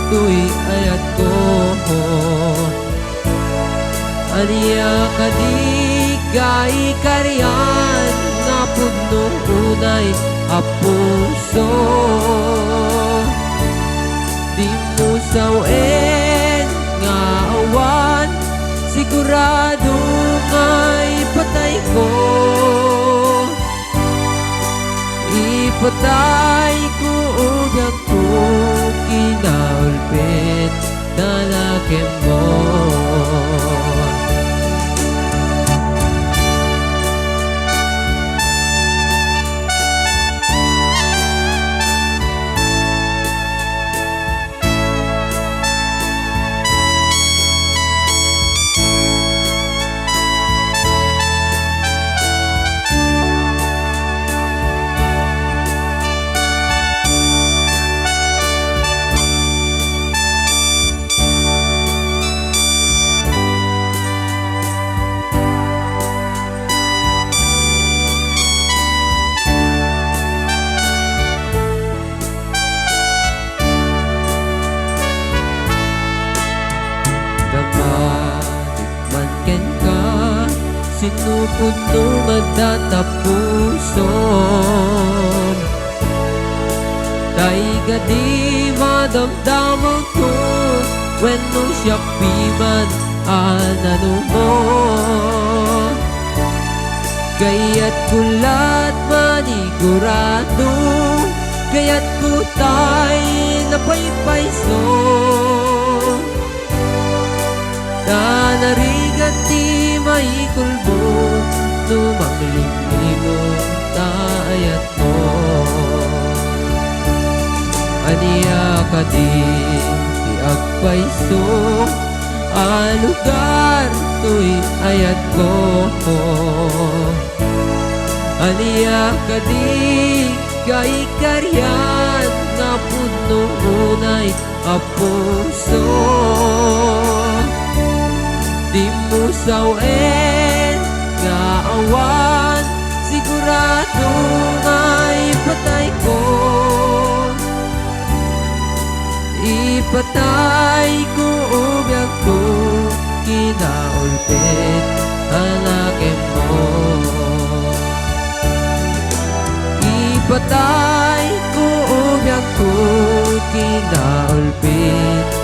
tuy ayat ko. Aniya kadigay karyan nga punong unay a puso. Di mo sawen nga awan, sigurado nga'y patay ko. Ipatay ko ubyak ko, kinaulpit na laki mo. Sinupuno magtatapuson, dahil gadi madamdaman ko when no siya piman anano mo. Kaya't kulat manigurado, kaya't kutay napaypayso. Na narigat di may kulbong, tumangling-lingong tayat mo. Aniya ka di agpayso, alugar tuy ayat ko. Aniya ka di kay karyan nga puno unay a puso. Di mo sawen nga awan, sigurado nga'y patay ko. Ipatay ko ubyak ko, kinaulpit hanakin mo. Ipatay ko ubyak ko, kinaulpit